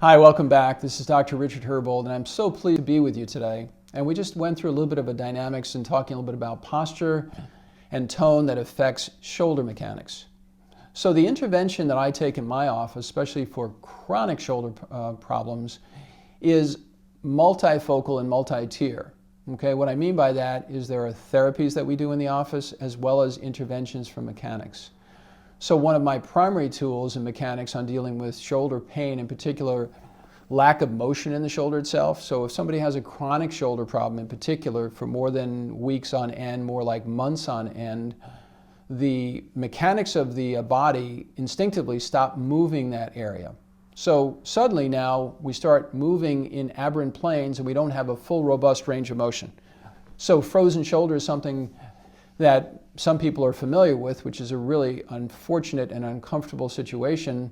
Hi, welcome back. This is Dr. Richard Herbold, and I'm so pleased to be with you today. And we just went through a little bit of a dynamics and talking a little bit about posture and tone that affects shoulder mechanics. So the intervention that I take in my office, especially for chronic shoulder problems, is multifocal and multi-tier. Okay, what I mean by that is there are therapies that we do in the office as well as interventions from mechanics. So one of my primary tools in mechanics on dealing with shoulder pain, in particular lack of motion in the shoulder itself. So if somebody has a chronic shoulder problem in particular for more than weeks on end, more like months on end, the mechanics of the body instinctively stop moving that area. So suddenly now we start moving in aberrant planes and we don't have a full robust range of motion. So frozen shoulder is something that some people are familiar with, which is a really unfortunate and uncomfortable situation,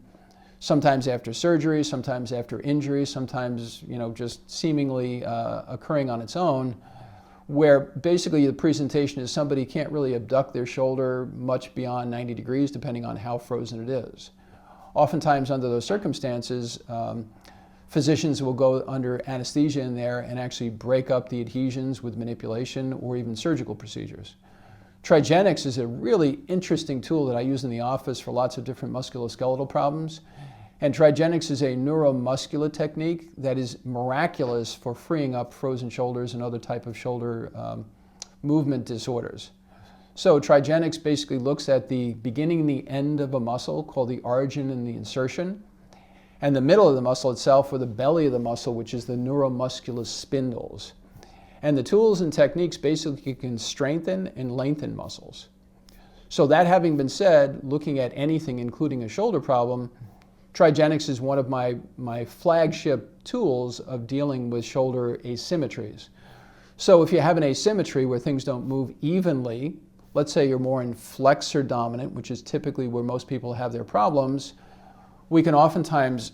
sometimes after surgery, sometimes after injury, sometimes just seemingly occurring on its own, where basically the presentation is somebody can't really abduct their shoulder much beyond 90 degrees, depending on how frozen it is. Oftentimes under those circumstances, physicians will go under anesthesia in there and actually break up the adhesions with manipulation or even surgical procedures. TryGenex is a really interesting tool that I use in the office for lots of different musculoskeletal problems. And TryGenex is a neuromuscular technique that is miraculous for freeing up frozen shoulders and other type of shoulder movement disorders. So TryGenex basically looks at the beginning and the end of a muscle called the origin and the insertion, and the middle of the muscle itself, or the belly of the muscle, which is the neuromuscular spindles. And the tools and techniques basically can strengthen and lengthen muscles. So that having been said, looking at anything, including a shoulder problem, TryGenex is one of my flagship tools of dealing with shoulder asymmetries. So if you have an asymmetry where things don't move evenly, let's say you're more in flexor dominant, which is typically where most people have their problems, we can oftentimes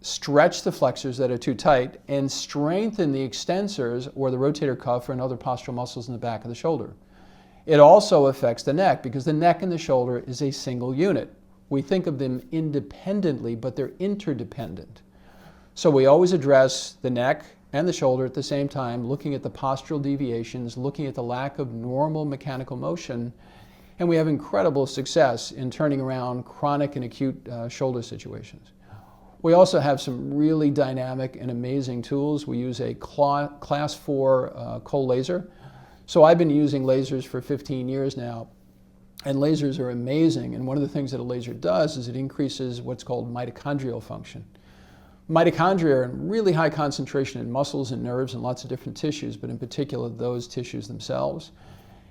stretch the flexors that are too tight and strengthen the extensors or the rotator cuff and other postural muscles in the back of the shoulder. It also affects the neck because the neck and the shoulder is a single unit. We think of them independently, but they're interdependent. So we always address the neck and the shoulder at the same time, looking at the postural deviations, looking at the lack of normal mechanical motion, and we have incredible success in turning around chronic and acute shoulder situations. We also have some really dynamic and amazing tools. We use a class 4 cold laser. So I've been using lasers for 15 years now, and lasers are amazing. And one of the things that a laser does is it increases what's called mitochondrial function. Mitochondria are in really high concentration in muscles and nerves and lots of different tissues, but in particular those tissues themselves.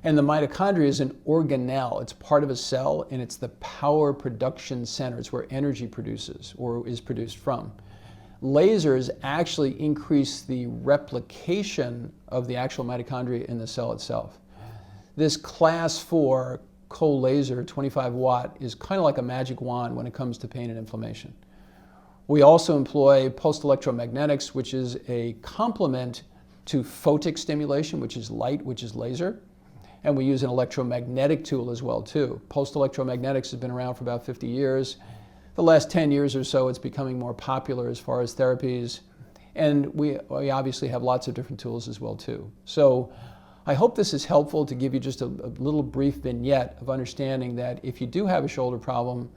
And the mitochondria is an organelle. It's part of a cell, and it's the power production center. It's where energy produces or is produced from. Lasers actually increase the replication of the actual mitochondria in the cell itself. This class 4 cold laser, 25 watt, is kind of like a magic wand when it comes to pain and inflammation. We also employ pulsed electromagnetics, which is a complement to photic stimulation, which is light, which is laser. And we use an electromagnetic tool as well too. Pulsed electromagnetics has been around for about 50 years. The last 10 years or so, it's becoming more popular as far as therapies. And we obviously have lots of different tools as well too. So I hope this is helpful to give you just a little brief vignette of understanding that if you do have a shoulder problem,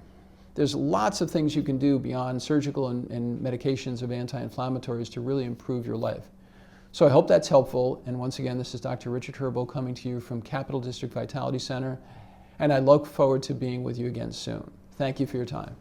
there's lots of things you can do beyond surgical and medications of anti-inflammatories to really improve your life. So I hope that's helpful. And once again, this is Dr. Richard Herbold coming to you from Capital District Vitality Center. And I look forward to being with you again soon. Thank you for your time.